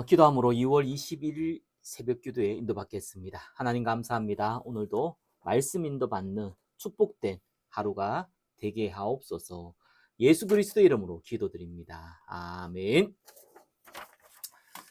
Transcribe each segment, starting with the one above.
기도함으로 2월 21일 새벽 기도에 인도받겠습니다. 하나님 감사합니다. 오늘도 말씀 인도받는 축복된 하루가 되게 하옵소서. 예수 그리스도 이름으로 기도드립니다. 아멘.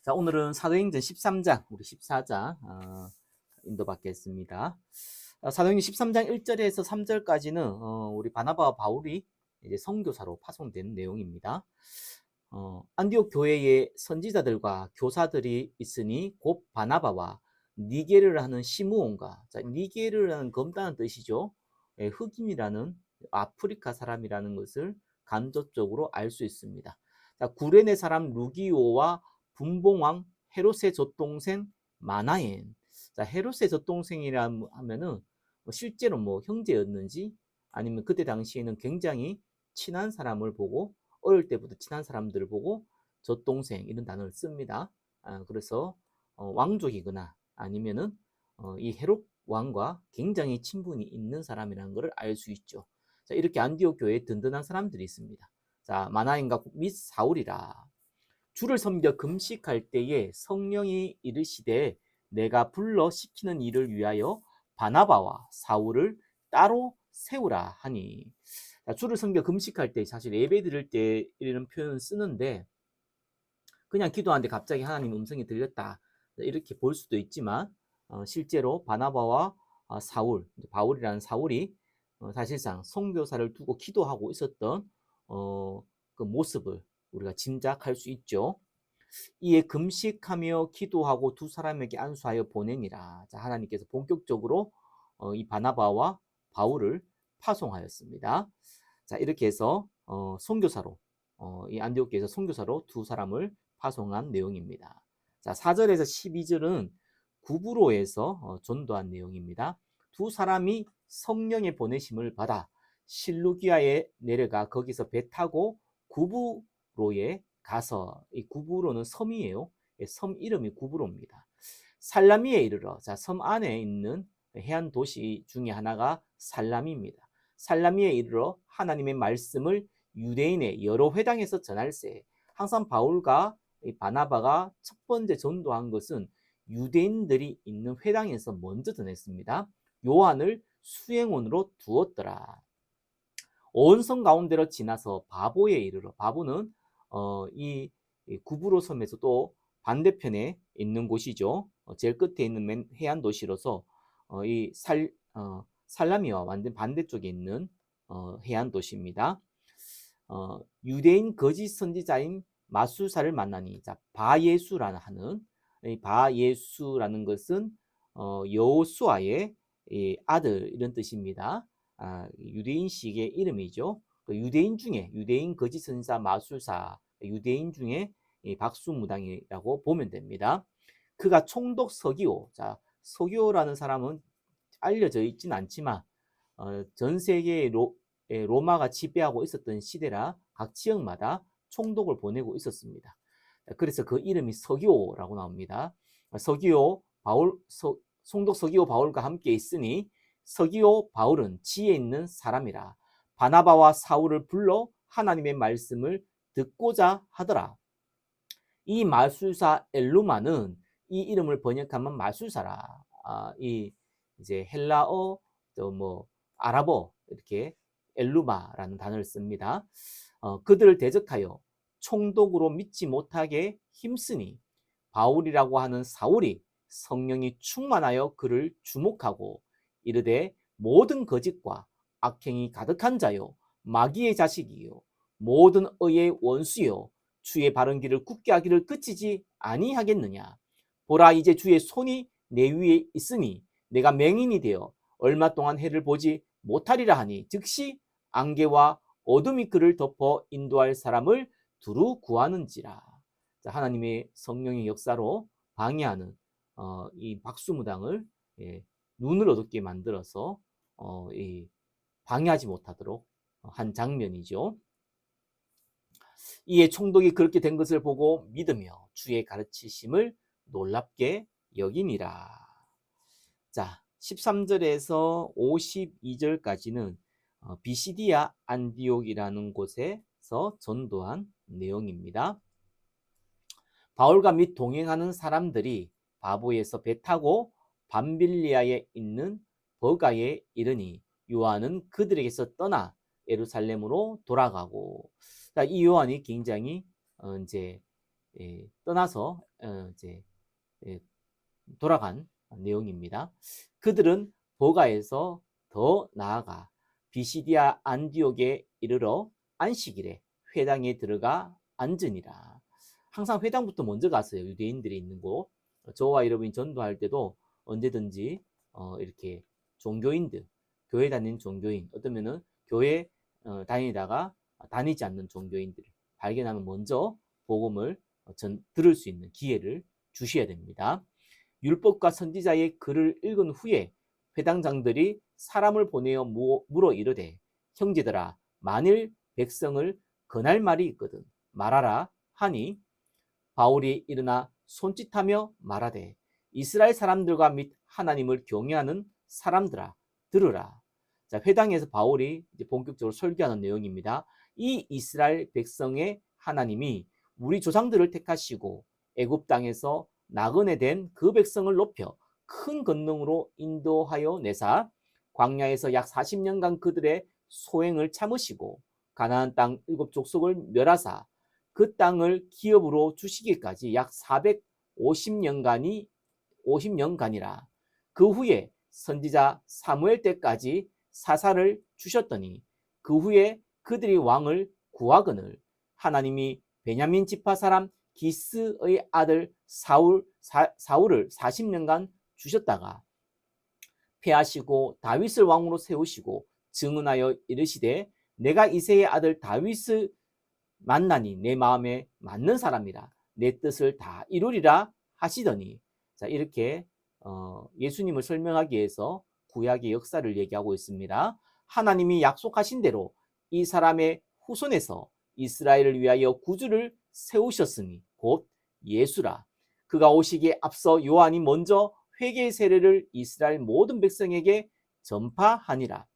자, 오늘은 사도행전 13장, 우리 14장 인도받겠습니다. 사도행전 13장 1절에서 3절까지는 우리 바나바와 바울이 이제 선교사로 파송된 내용입니다. 안디옥 교회에 선지자들과 교사들이 있으니 곧 바나바와 니게르를 하는 시므온과, 자, 니게르라는 검다는 뜻이죠. 흑인이라는 아프리카 사람이라는 것을 간접적으로 알 수 있습니다. 자, 구레네 사람 루기오와 분봉왕 헤롯의 젖동생 마나엔. 자, 헤롯의 젖동생이라 하면은 실제로 뭐 형제였는지 아니면 그때 당시에는 굉장히 친한 사람을 보고, 어릴 때부터 친한 사람들을 보고 젖동생 이런 단어를 씁니다. 그래서 왕족이거나 아니면은 이 헤롯 왕과 굉장히 친분이 있는 사람이라는 것을 알 수 있죠. 자, 이렇게 안디옥 교회에 든든한 사람들이 있습니다. 자, 마나인과 및 사울이라. 주를 섬겨 금식할 때에 성령이 이르시되 내가 불러 시키는 일을 위하여 바나바와 사울을 따로 세우라 하니. 자, 주를 섬겨 금식할 때 사실 예배 드릴 때 이런 표현을 쓰는데, 그냥 기도하는데 갑자기 하나님 음성이 들렸다 이렇게 볼 수도 있지만, 실제로 바나바와 사울, 바울이라는 사울이 사실상 선교사를 두고 기도하고 있었던 그 모습을 우리가 짐작할 수 있죠. 이에 금식하며 기도하고 두 사람에게 안수하여 보내니라. 자, 하나님께서 본격적으로 이 바나바와 바울을 파송하였습니다. 자, 이렇게 해서 선교사로 이 안디옥교에서 선교사로 두 사람을 파송한 내용입니다. 자, 4절에서 12절은 구브로에서 전도한 내용입니다. 두 사람이 성령의 보내심을 받아 실루기아에 내려가 거기서 배 타고 구브로에 가서, 이 구브로는 섬이에요. 섬 이름이 구브로입니다. 살라미에 이르러, 자, 섬 안에 있는 해안 도시 중에 하나가 살라미입니다. 살라미에 이르러 하나님의 말씀을 유대인의 여러 회당에서 전할세. 항상 바울과 바나바가 첫 번째 전도한 것은 유대인들이 있는 회당에서 먼저 전했습니다. 요한을 수행원으로 두었더라. 온 성 가운데로 지나서 바보에 이르러, 바보는 이 구브로 섬에서도 반대편에 있는 곳이죠. 제일 끝에 있는 해안 도시로서 이 살라미와 완전 반대쪽에 있는 해안 도시입니다. 유대인 거짓 선지자인 마술사를 만나니. 자, 바예수라는 하는, 이 바예수라는 것은 여호수아의 아들 이런 뜻입니다. 유대인식의 이름이죠. 유대인 중에, 유대인 거짓 선지자 마술사, 유대인 중에 박수무당이라고 보면 됩니다. 그가 총독 서기오. 자, 서기오라는 사람은 알려져 있진 않지만 전 세계의 로마가 지배하고 있었던 시대라 각 지역마다 총독을 보내고 있었습니다. 그래서 그 이름이 서기오라고 나옵니다. 서기오 바울, 총독 서기오 바울과 함께 있으니 서기오 바울은 지혜 있는 사람이라 바나바와 사울을 불러 하나님의 말씀을 듣고자 하더라. 이 마술사 엘루마는, 이 이름을 번역하면 마술사라. 이 이제 헬라어, 뭐 아랍어 이렇게 엘루마라는 단어를 씁니다. 그들을 대적하여 총독으로 믿지 못하게 힘쓰니 바울이라고 하는 사울이 성령이 충만하여 그를 주목하고 이르되 모든 거짓과 악행이 가득한 자요 마귀의 자식이요 모든 의의 원수요 주의 바른 길을 굳게 하기를 그치지 아니하겠느냐. 보라, 이제 주의 손이 내 위에 있으니 내가 맹인이 되어 얼마 동안 해를 보지 못하리라 하니 즉시 안개와 어둠이 그를 덮어 인도할 사람을 두루 구하는지라. 자, 하나님의 성령의 역사로 방해하는 이 박수무당을 눈을 어둡게 만들어서 방해하지 못하도록 한 장면이죠. 이에 총독이 그렇게 된 것을 보고 믿으며 주의 가르치심을 놀랍게 여기니라. 자, 13절에서 52절까지는 비시디아 안디옥이라는 곳에서 전도한 내용입니다. 바울과 및 동행하는 사람들이 바보에서 배 타고 밤빌리아에 있는 버가에 이르니 요한은 그들에게서 떠나 예루살렘으로 돌아가고, 자, 이 요한이 굉장히 이제 떠나서 이제 돌아간 내용입니다. 그들은 버가에서 더 나아가 비시디아 안디옥에 이르러 안식일에 회당에 들어가 앉으니라. 항상 회당부터 먼저 갔어요. 유대인들이 있는 곳. 저와 여러분이 전도할 때도 언제든지 이렇게 종교인들, 교회 다니는 종교인, 어떠면은 교회 다니다가 다니지 않는 종교인들을 발견하면 먼저 복음을 들을 수 있는 기회를 주셔야 됩니다. 율법과 선지자의 글을 읽은 후에 회당장들이 사람을 보내어 물어 이르되, 형제들아, 만일 백성을 권할 말이 있거든 말하라 하니, 바울이 일어나 손짓하며 말하되, 이스라엘 사람들과 및 하나님을 경외하는 사람들아, 들으라. 자, 회당에서 바울이 이제 본격적으로 설교하는 내용입니다. 이 이스라엘 백성의 하나님이 우리 조상들을 택하시고 애굽 땅에서 나그네 된 그 백성을 높여 큰 권능으로 인도하여 내사 광야에서 약 40년간 그들의 소행을 참으시고 가나안 땅 7족속을 멸하사 그 땅을 기업으로 주시기까지 약 450년간이라. 그 후에 선지자 사무엘 때까지 사사를 주셨더니 그 후에 그들이 왕을 구하거늘 하나님이 베냐민 지파 사람 기스의 아들 사울을 40년간 주셨다가 패하시고 다윗을 왕으로 세우시고 증언하여 이르시되, 내가 이새의 아들 다윗을 만나니 내 마음에 맞는 사람이라 내 뜻을 다 이루리라 하시더니, 자, 이렇게 예수님을 설명하기 위해서 구약의 역사를 얘기하고 있습니다. 하나님이 약속하신 대로 이 사람의 후손에서 이스라엘을 위하여 구주를 세우셨으니 곧 예수라. 그가 오시기에 앞서 요한이 먼저 회개의 세례를 이스라엘 모든 백성에게 전파하니라.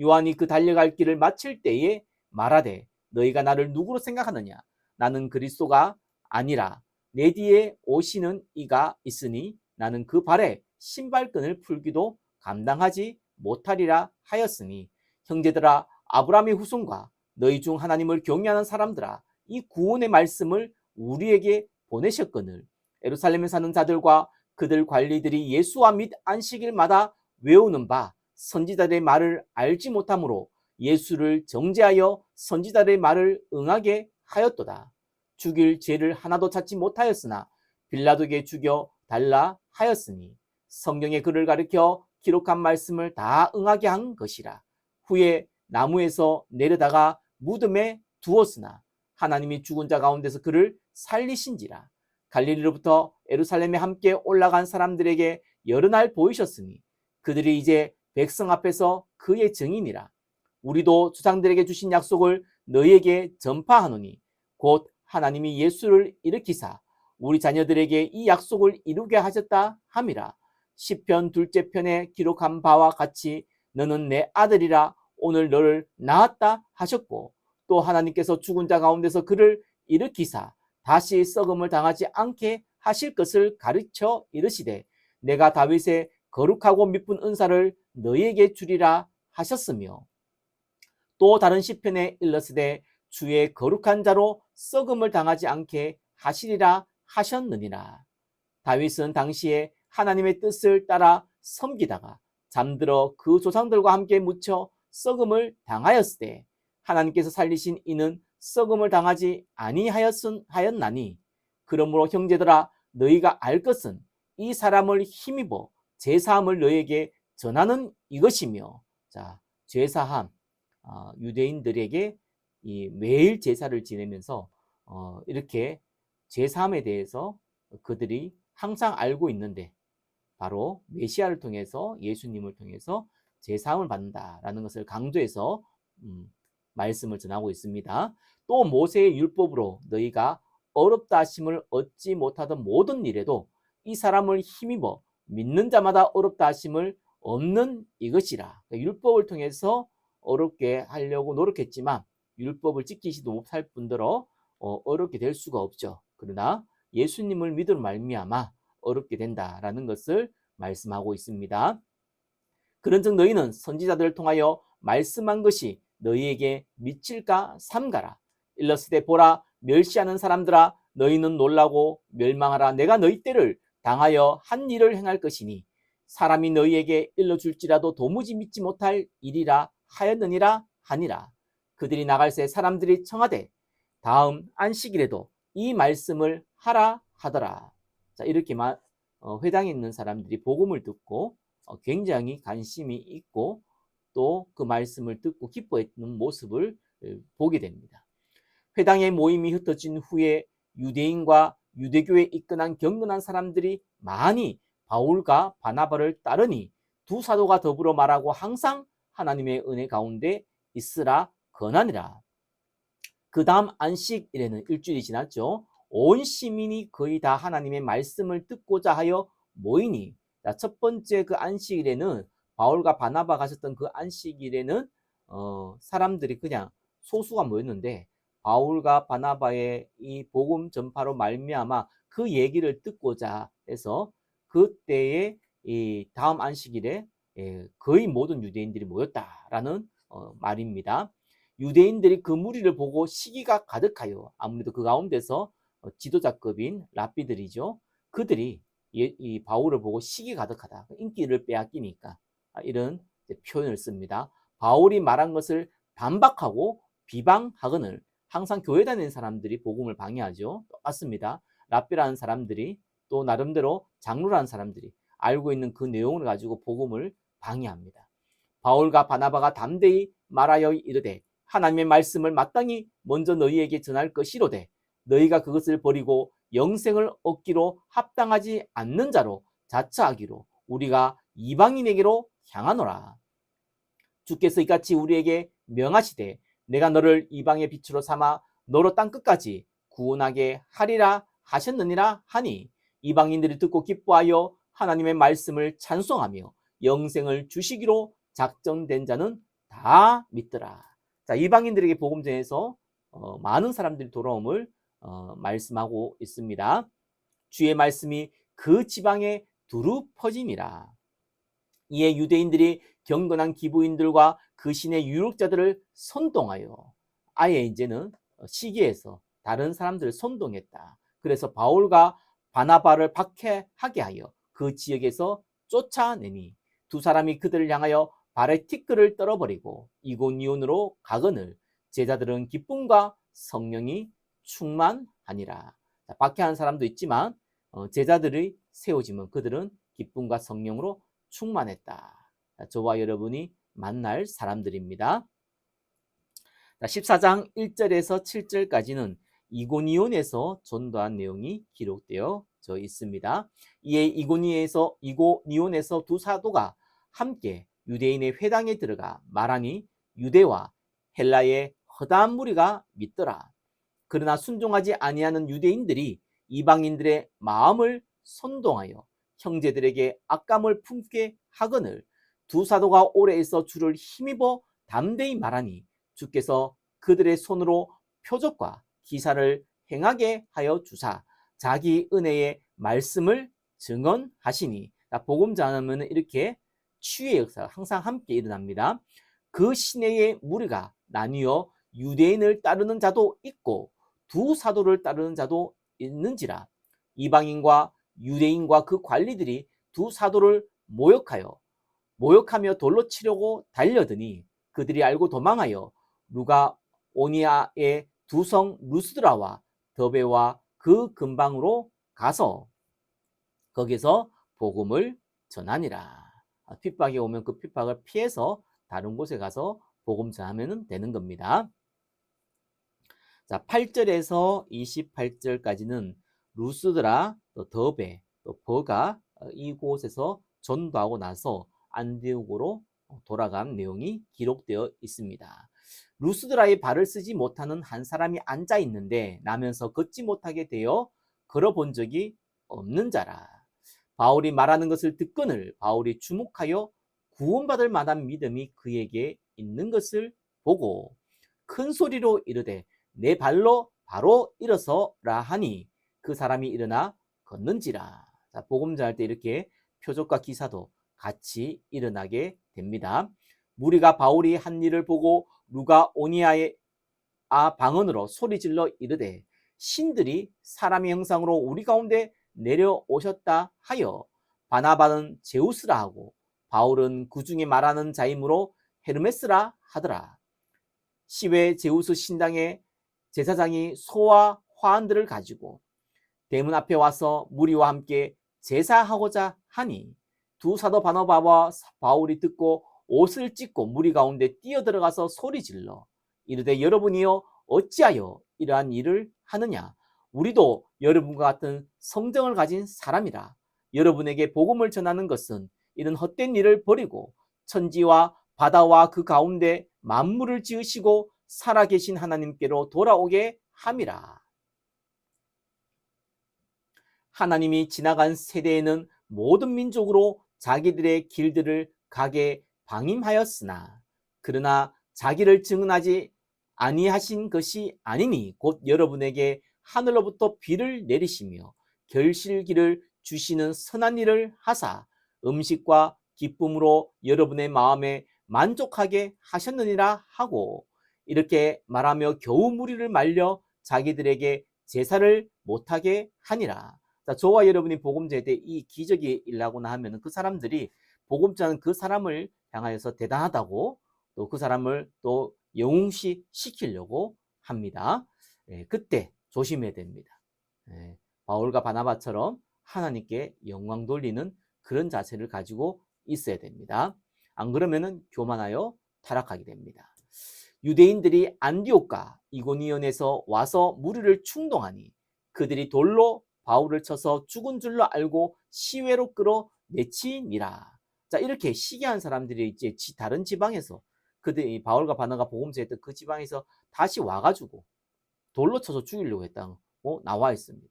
요한이 그 달려갈 길을 마칠 때에 말하되, 너희가 나를 누구로 생각하느냐? 나는 그리스도가 아니라 내 뒤에 오시는 이가 있으니 나는 그 발에 신발끈을 풀기도 감당하지 못하리라 하였으니, 형제들아, 아브라함의 후손과 너희 중 하나님을 경외하는 사람들아, 이 구원의 말씀을 우리에게 보내셨거늘 예루살렘에 사는 자들과 그들 관리들이 예수와 및 안식일마다 외우는 바 선지자들의 말을 알지 못하므로 예수를 정죄하여 선지자들의 말을 응하게 하였도다. 죽일 죄를 하나도 찾지 못하였으나 빌라도에게 죽여 달라 하였으니 성경의 글을 가리켜 기록한 말씀을 다 응하게 한 것이라. 후에 나무에서 내려다가 무덤에 두었으나 하나님이 죽은 자 가운데서 그를 살리신지라. 갈릴리로부터 예루살렘에 함께 올라간 사람들에게 여러 날 보이셨으니 그들이 이제 백성 앞에서 그의 증인이라. 우리도 조상들에게 주신 약속을 너희에게 전파하노니 곧 하나님이 예수를 일으키사 우리 자녀들에게 이 약속을 이루게 하셨다 함이라. 시편 둘째 편에 기록한 바와 같이 너는 내 아들이라 오늘 너를 낳았다 하셨고, 또 하나님께서 죽은 자 가운데서 그를 일으키사 다시 썩음을 당하지 않게 하실 것을 가르쳐 이르시되, 내가 다윗의 거룩하고 미쁜 은사를 너희에게 주리라 하셨으며, 또 다른 시편에 일렀으되 주의 거룩한 자로 썩음을 당하지 않게 하시리라 하셨느니라. 다윗은 당시에 하나님의 뜻을 따라 섬기다가 잠들어 그 조상들과 함께 묻혀 썩음을 당하였을 때 하나님께서 살리신 이는 썩음을 당하지 아니하였나니, 그러므로 형제들아, 너희가 알 것은 이 사람을 힘입어 제사함을 너희에게 전하는 이것이며. 자, 제사함, 유대인들에게 이 매일 제사를 지내면서 이렇게 제사함에 대해서 그들이 항상 알고 있는데, 바로 메시아를 통해서, 예수님을 통해서 제사함을 받는다라는 것을 강조해서 말씀을 전하고 있습니다. 또 모세의 율법으로 너희가 어렵다 하심을 얻지 못하던 모든 일에도 이 사람을 힘입어 믿는 자마다 어렵다 하심을 없는 이것이라. 율법을 통해서 어렵게 하려고 노력했지만 율법을 지키지도 못할 뿐더러 어렵게 될 수가 없죠. 그러나 예수님을 믿음으로 말미암아 어렵게 된다라는 것을 말씀하고 있습니다. 그런즉 너희는 선지자들을 통하여 말씀한 것이 너희에게 미칠까 삼가라. 일러스되 보라, 멸시하는 사람들아, 너희는 놀라고 멸망하라. 내가 너희 때를 당하여 한 일을 행할 것이니 사람이 너희에게 일러줄지라도 도무지 믿지 못할 일이라 하였느니라 하니라. 그들이 나갈새 사람들이 청하되 다음 안식일에도 이 말씀을 하라 하더라. 자, 이렇게 회당에 있는 사람들이 복음을 듣고 굉장히 관심이 있고 또 그 말씀을 듣고 기뻐했는 모습을 보게 됩니다. 회당의 모임이 흩어진 후에 유대인과 유대교에 입건한 경건한 사람들이 많이 바울과 바나바를 따르니 두 사도가 더불어 말하고 항상 하나님의 은혜 가운데 있으라 권하니라. 그 다음 안식일에는 일주일이 지났죠. 온 시민이 거의 다 하나님의 말씀을 듣고자 하여 모이니, 첫 번째 그 안식일에는 바울과 바나바 가셨던 그 안식일에는 사람들이 그냥 소수가 모였는데 바울과 바나바의 이 복음 전파로 말미암아 그 얘기를 듣고자 해서 그때의 이 다음 안식일에 거의 모든 유대인들이 모였다라는 말입니다. 유대인들이 그 무리를 보고 시기가 가득하여 아무래도 그 가운데서 지도자급인 랍비들이죠. 그들이 이 바울을 보고 시기 가득하다. 인기를 빼앗기니까 이런 표현을 씁니다. 바울이 말한 것을 반박하고 비방하거늘 항상 교회 다니는 사람들이 복음을 방해하죠. 똑같습니다. 랍비라는 사람들이 또 나름대로 장로라는 사람들이 알고 있는 그 내용을 가지고 복음을 방해합니다. 바울과 바나바가 담대히 말하여 이르되 하나님의 말씀을 마땅히 먼저 너희에게 전할 것이로되 너희가 그것을 버리고 영생을 얻기로 합당하지 않는 자로 자처하기로 우리가 이방인에게로 향하노라. 주께서 이같이 우리에게 명하시되 내가 너를 이방의 빛으로 삼아 너로 땅끝까지 구원하게 하리라 하셨느니라 하니 이방인들이 듣고 기뻐하여 하나님의 말씀을 찬송하며 영생을 주시기로 작정된 자는 다 믿더라. 자, 이방인들에게 복음 전해서 많은 사람들이 돌아옴을 말씀하고 있습니다. 주의 말씀이 그 지방에 두루 퍼지니라. 이에 유대인들이 경건한 기부인들과 그 신의 유력자들을 선동하여 아예 이제는 시기에서 다른 사람들을 선동했다. 그래서 바울과 바나바를 박해하게 하여 그 지역에서 쫓아내니 두 사람이 그들을 향하여 발에 티끌을 떨어버리고 이고니온으로 가거늘 제자들은 기쁨과 성령이 충만하니라. 박해한 사람도 있지만 제자들이 세워지면 그들은 기쁨과 성령으로 충만했다. 저와 여러분이 만날 사람들입니다. 14장 1절에서 7절까지는 이고니온에서 전도한 내용이 기록되어 있습니다. 이에 이고니온에서 두 사도가 함께 유대인의 회당에 들어가 말하니 유대와 헬라의 허다한 무리가 믿더라. 그러나 순종하지 아니하는 유대인들이 이방인들의 마음을 선동하여 형제들에게 악감을 품게 하거늘 두 사도가 오래 있어 주를 힘입어 담대히 말하니 주께서 그들의 손으로 표적과 기사를 행하게 하여 주사 자기 은혜의 말씀을 증언하시니. 복음 전하면 이렇게 치유의 역사가 항상 함께 일어납니다. 그 시내의 무리가 나뉘어 유대인을 따르는 자도 있고 두 사도를 따르는 자도 있는지라. 이방인과 유대인과 그 관리들이 두 사도를 모욕하며 돌로 치려고 달려드니 그들이 알고 도망하여 루가오니아의 두 성 루스드라와 더베와 그 근방으로 가서 거기서 복음을 전하니라. 핍박이 오면 그 핍박을 피해서 다른 곳에 가서 복음 전하면 되는 겁니다. 자, 8절에서 28절까지는 루스드라, 또 더베, 또 버가 이곳에서 전도하고 나서 안디옥으로 돌아간 내용이 기록되어 있습니다. 루스드라에 발을 쓰지 못하는 한 사람이 앉아 있는데 나면서 걷지 못하게 되어 걸어본 적이 없는 자라. 바울이 말하는 것을 듣거늘 바울이 주목하여 구원받을 만한 믿음이 그에게 있는 것을 보고 큰 소리로 이르되 내 발로 바로 일어서라 하니 그 사람이 일어나 걷는지라. 자, 복음 전할 때 이렇게 표적과 기사도 같이 일어나게 됩니다. 무리가 바울이 한 일을 보고 루가오니아의 방언으로 소리질러 이르되 신들이 사람의 형상으로 우리 가운데 내려오셨다 하여 바나바는 제우스라 하고 바울은 그 중에 말하는 자이므로 헤르메스라 하더라. 시외 제우스 신당의 제사장이 소와 화환들을 가지고 대문 앞에 와서 무리와 함께 제사하고자 하니 두 사도 바나바와 바울이 듣고 옷을 찢고 무리 가운데 뛰어들어가서 소리질러 이르되 여러분이여 어찌하여 이러한 일을 하느냐. 우리도 여러분과 같은 성정을 가진 사람이라. 여러분에게 복음을 전하는 것은 이런 헛된 일을 버리고 천지와 바다와 그 가운데 만물을 지으시고 살아계신 하나님께로 돌아오게 함이라. 하나님이 지나간 세대에는 모든 민족으로 자기들의 길들을 가게 방임하였으나 그러나 자기를 증언하지 아니하신 것이 아니니 곧 여러분에게 하늘로부터 비를 내리시며 결실기를 주시는 선한 일을 하사 음식과 기쁨으로 여러분의 마음에 만족하게 하셨느니라 하고 이렇게 말하며 겨우 무리를 말려 자기들에게 제사를 못하게 하니라. 자, 저와 여러분이 복음 전할 때 이 기적이 일어나거나 하면 그 사람들이 복음 전하는 그 사람을 향하여서 대단하다고 또 그 사람을 또 영웅시 시키려고 합니다. 그때 조심해야 됩니다. 바울과 바나바처럼 하나님께 영광 돌리는 그런 자세를 가지고 있어야 됩니다. 안 그러면은 교만하여 타락하게 됩니다. 유대인들이 안디옥과 이고니온에서 와서 무리를 충동하니 그들이 돌로 바울을 쳐서 죽은 줄로 알고 시외로 끌어내치니라. 자, 이렇게 시기한 사람들이 이제 다른 지방에서 그들이 바울과 바나가 복음 전했던 그 지방에서 다시 와가지고 돌로 쳐서 죽이려고 했다고 나와 있습니다.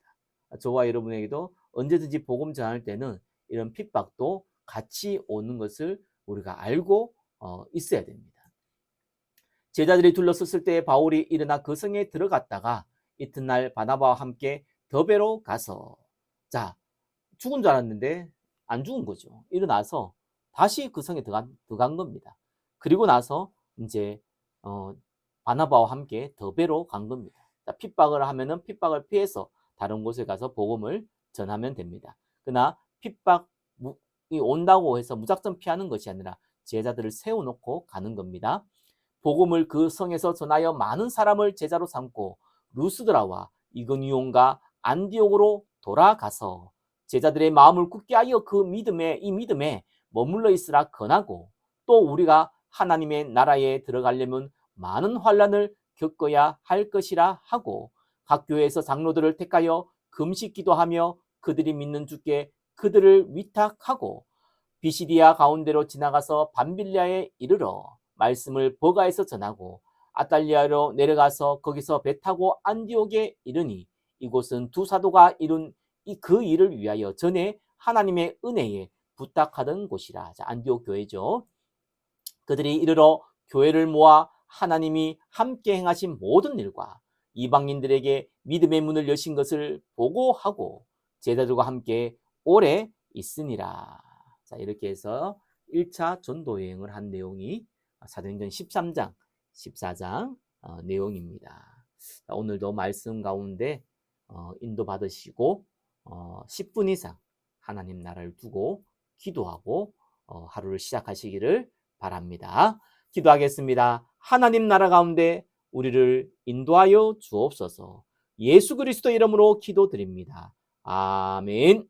저와 여러분에게도 언제든지 복음 전할 때는 이런 핍박도 같이 오는 것을 우리가 알고 있어야 됩니다. 제자들이 둘러섰을 때 바울이 일어나 그 성에 들어갔다가 이튿날 바나바와 함께 더베로 가서 자 죽은 줄 알았는데 안 죽은 거죠. 일어나서 다시 그 성에 들어간 겁니다. 그리고 나서 이제 바나바와 함께 더베로 간 겁니다. 자, 핍박을 하면은 핍박을 피해서 다른 곳에 가서 복음을 전하면 됩니다. 그러나 핍박이 온다고 해서 무작정 피하는 것이 아니라 제자들을 세워놓고 가는 겁니다. 복음을 그 성에서 전하여 많은 사람을 제자로 삼고 루스드라와 이거니온과 안디옥으로 돌아가서 제자들의 마음을 굳게 하여 이 믿음에 머물러 있으라 권하고 또 우리가 하나님의 나라에 들어가려면 많은 환난을 겪어야 할 것이라 하고 각 교회에서 장로들을 택하여 금식 기도하며 그들이 믿는 주께 그들을 위탁하고 비시디아 가운데로 지나가서 밤빌리아에 이르러 말씀을 버가에서 전하고 아탈리아로 내려가서 거기서 배 타고 안디옥에 이르니 이곳은 두 사도가 이룬 그 일을 위하여 전에 하나님의 은혜에 부탁하던 곳이라. 자, 안디옥 교회죠. 그들이 이르러 교회를 모아 하나님이 함께 행하신 모든 일과 이방인들에게 믿음의 문을 여신 것을 보고하고 제자들과 함께 오래 있으니라. 자, 이렇게 해서 1차 전도 여행을 한 내용이 사도행전 13장, 14장 내용입니다. 자, 오늘도 말씀 가운데 인도받으시고 10분 이상 하나님 나라를 두고 기도하고 하루를 시작하시기를 바랍니다. 기도하겠습니다. 하나님 나라 가운데 우리를 인도하여 주옵소서. 예수 그리스도 이름으로 기도드립니다. 아멘.